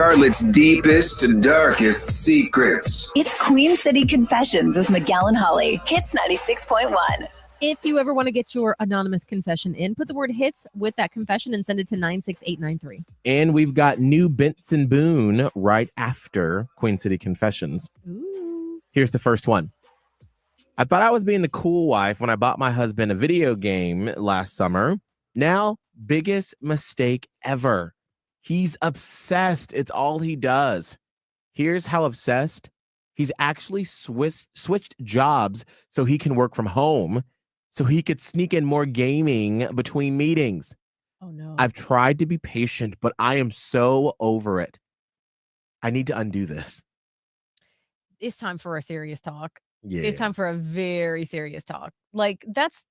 Charlotte's deepest and darkest secrets. It's Queen City Confessions with Miguel and Holly. Hits 96.1. If you ever want to get your anonymous confession in, put the word hits with that confession and send it to 96893. And we've got new Benson Boone right after Queen City Confessions. Ooh. Here's the first one. I thought I was being the cool wife when I bought my husband a video game last summer. Now, biggest mistake ever. He's obsessed. It's all he does. Here's how obsessed. He's actually switched jobs so he can work from home, so he could sneak in more gaming between meetings. Oh, no. I've tried to be patient, but I am so over it. I need to undo this. It's time for a serious talk. Yeah. It's time for a very serious talk. Like, that's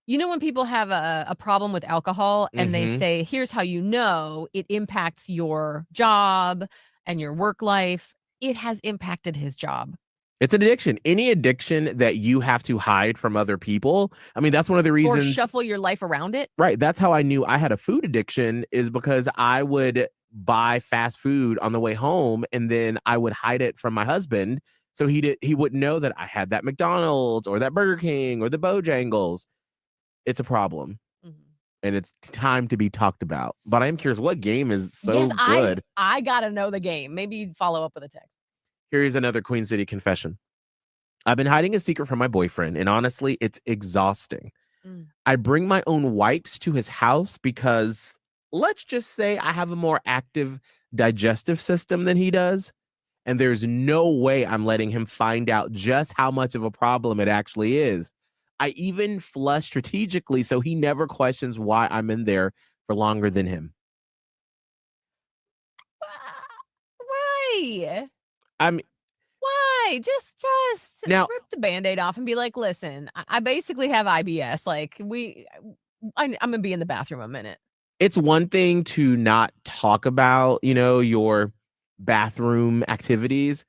you know, when people have a problem with alcohol and they say, here's how you know it impacts your job and your work life. It has impacted his job. It's an addiction. Any addiction that you have to hide from other people. I mean, that's one of the reasons. Or shuffle your life around it. Right. That's how I knew I had a food addiction, is because I would buy fast food on the way home and then I would hide it from my husband. So he wouldn't know that I had that McDonald's or that Burger King or the Bojangles. It's a problem. And it's time to be talked about. But I am curious, what game is so good? I gotta know the game. Maybe follow up with a text. Here's another Queen City confession. I've been hiding a secret from my boyfriend, and honestly, it's exhausting. I bring my own wipes to his house because, let's just say, I have a more active digestive system than he does. And there's no way I'm letting him find out just how much of a problem it actually is. I even flush strategically so he never questions why I'm in there for longer than him. Why? Why? Just now, rip the Band-Aid off and be like, listen, I basically have IBS. Like, I'm gonna be in the bathroom a minute. It's one thing to not talk about, your bathroom activities,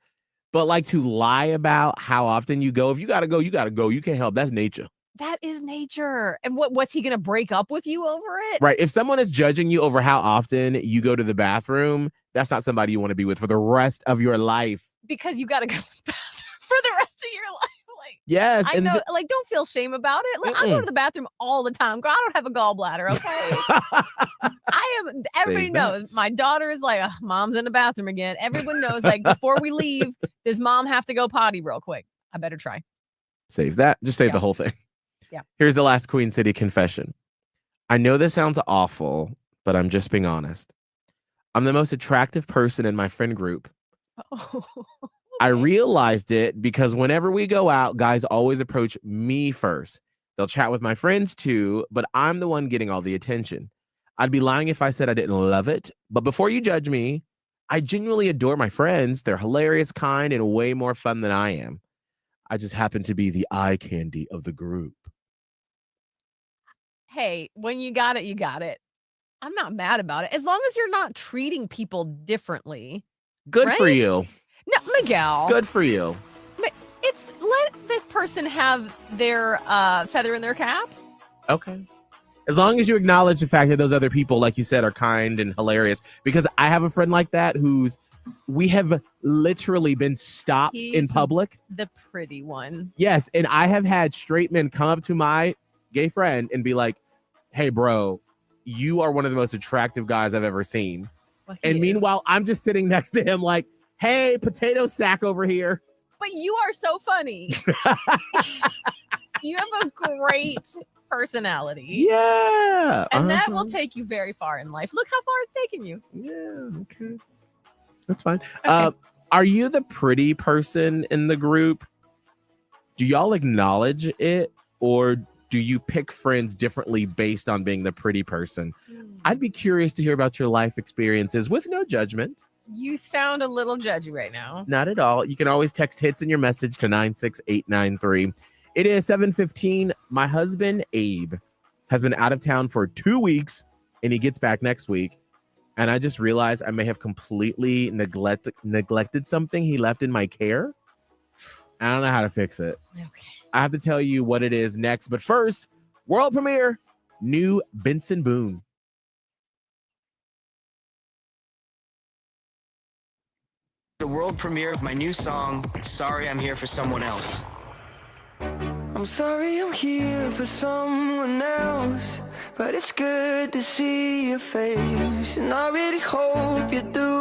but like to lie about how often you go. If you gotta go, you gotta go. You can't help. That's nature. That is nature. And what's he gonna break up with you over it? Right. If someone is judging you over how often you go to the bathroom, that's not somebody you want to be with for the rest of your life. Because you gotta go to the bathroom for the rest of your life. Like, yes. I know, like, don't feel shame about it. Like, I go to the bathroom all the time. Girl, I don't have a gallbladder, okay? Everybody knows. My daughter is like, mom's in the bathroom again. Everyone knows, like, before we leave, does mom have to go potty real quick? I better try. Save that. Just save the whole thing. Yeah. Here's the last Queen City confession. I know this sounds awful, but I'm just being honest. I'm the most attractive person in my friend group. Oh. I realized it because whenever we go out, guys always approach me first. They'll chat with my friends too, but I'm the one getting all the attention. I'd be lying if I said I didn't love it. But before you judge me, I genuinely adore my friends. They're hilarious, kind, and way more fun than I am. I just happen to be the eye candy of the group. Hey, when you got it, you got it. I'm not mad about it. As long as you're not treating people differently. Good for you. No, Miguel. Good for you. Let this person have their feather in their cap. Okay. As long as you acknowledge the fact that those other people, like you said, are kind and hilarious. Because I have a friend like that we have literally been stopped in public. The pretty one. Yes. And I have had straight men come up to my gay friend and be like, hey, bro, you are one of the most attractive guys I've ever seen. Well, and meanwhile, I'm just sitting next to him like, hey, potato sack over here. But you are so funny. You have a great personality. Yeah. And that will take you very far in life. Look how far it's taken you. Yeah. Okay. That's fine. Okay. Are you the pretty person in the group? Do y'all acknowledge it, or do you pick friends differently based on being the pretty person? I'd be curious to hear about your life experiences with no judgment. You sound a little judgy right now. Not at all. You can always text hits in your message to 96893. It is 7:15. My husband, Abe, has been out of town for 2 weeks, and he gets back next week. And I just realized I may have completely neglected something he left in my care. I don't know how to fix it. Okay. I have to tell you what it is next. But first, world premiere, new Benson Boone. The world premiere of my new song, Sorry I'm Here for Someone Else. I'm sorry I'm here for someone else, but it's good to see your face, and I really hope you're doing